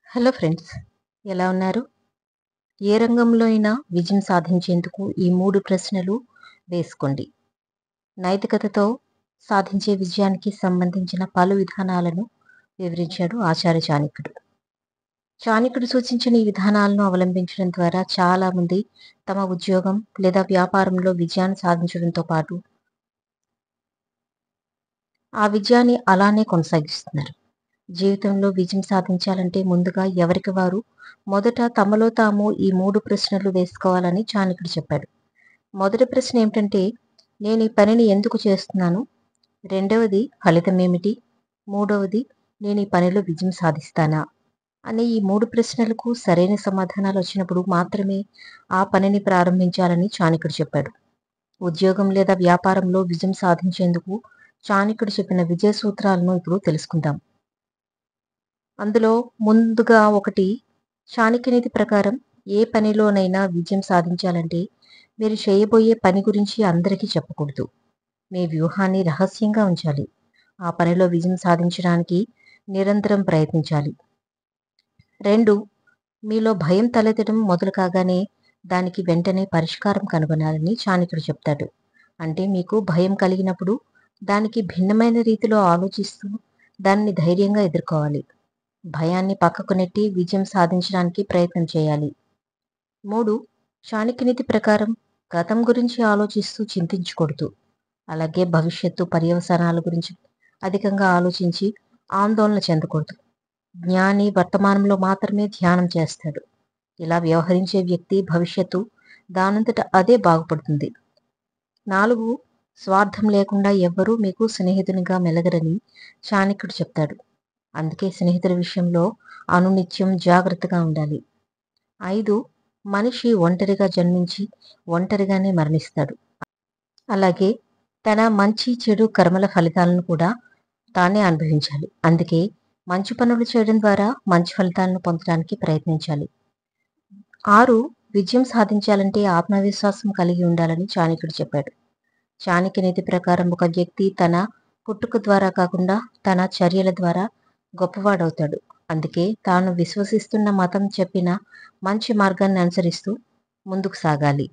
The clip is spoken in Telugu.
హలో ఫ్రెండ్స్, ఎలా ఉన్నారు? ఏ రంగంలో అయినా విజయం సాధించేందుకు ఈ 3 ప్రశ్నలు వేసుకోండి. నైతికతతో సాధించే విజయానికి సంబంధించిన పలు విధానాలను వివరించాడు ఆచార్య చాణక్యుడు. చాణక్యుడు సూచించిన ఈ విధానాలను అవలంబించడం ద్వారా చాలామంది తమ ఉద్యోగం లేదా వ్యాపారంలో విజయాన్ని సాధించడంతో పాటు ఆ విజయాన్ని అలానే కొనసాగిస్తున్నారు. జీవితంలో విజయం సాధించాలంటే ముందుగా ఎవరికి వారు మొదట తమలో తాము ఈ 3 ప్రశ్నలు వేసుకోవాలని చాణక్యుడు చెప్పాడు. మొదటి ప్రశ్న ఏమిటంటే, నేను ఈ పనిని ఎందుకు చేస్తున్నాను? రెండవది ఫలితమేమిటి? మూడవది నేను ఈ పనిలో విజయం సాధిస్తానా? అనే ఈ 3 ప్రశ్నలకు సరైన సమాధానాలు వచ్చినప్పుడు మాత్రమే ఆ పనిని ప్రారంభించాలని చాణక్యుడు చెప్పాడు. ఉద్యోగం లేదా వ్యాపారంలో విజయం సాధించేందుకు చాణక్యుడు చెప్పిన విజయ సూత్రాలను ఇప్పుడు తెలుసుకుందాం. అందులో ముందుగా ఒకటి, చాణక్యనీతి ప్రకారం ఏ పనిలోనైనా విజయం సాధించాలంటే మీరు చేయబోయే పని గురించి అందరికీ చెప్పకూడదు. మీ వ్యూహాన్ని రహస్యంగా ఉంచాలి. ఆ పనిలో విజయం సాధించడానికి నిరంతరం ప్రయత్నించాలి. 2, మీలో భయం తలెత్తడం మొదలు కాగానే దానికి వెంటనే పరిష్కారం కనుగొనాలని చాణక్యుడు చెప్తాడు. అంటే మీకు భయం కలిగినప్పుడు దానికి భిన్నమైన రీతిలో ఆలోచిస్తూ దాన్ని ధైర్యంగా ఎదుర్కోవాలి. భయాన్ని పక్కకు నెట్టి విజయం సాధించడానికి ప్రయత్నం చేయాలి. 3, చాణక్యనీతి ప్రకారం గతం గురించి ఆలోచిస్తూ చింతించకూడదు. అలాగే భవిష్యత్తు పర్యవసానాల గురించి అధికంగా ఆలోచించి ఆందోళన చెందకూడదు. జ్ఞాని వర్తమానంలో మాత్రమే ధ్యానం చేస్తాడు. ఇలా వ్యవహరించే వ్యక్తి భవిష్యత్తు దానంతట అదే బాగుపడుతుంది. 4, స్వార్థం లేకుండా ఎవ్వరూ మీకు స్నేహితునిగా మెలగరని చాణక్యుడు చెప్తాడు. అందుకే స్నేహితుల విషయంలో అనునిత్యం జాగ్రత్తగా ఉండాలి. 5, మనిషి ఒంటరిగా జన్మించి ఒంటరిగానే మరణిస్తాడు. అలాగే తన మంచి చెడు కర్మల ఫలితాలను కూడా తానే అనుభవించాలి. అందుకే మంచి పనులు చేయడం ద్వారా మంచి ఫలితాలను పొందడానికి ప్రయత్నించాలి. 6, విజయం సాధించాలంటే ఆత్మవిశ్వాసం కలిగి ఉండాలని చాణక్యుడు చెప్పాడు. చాణక్యనీతి ప్రకారం ఒక వ్యక్తి తన పుట్టుక ద్వారా కాకుండా తన చర్యల ద్వారా గొప్పవాడవుతాడు. అందుకే తాను విశ్వసిస్తున్న మతం చెప్పిన మంచి మార్గాన్ని అనుసరిస్తూ ముందుకు సాగాలి.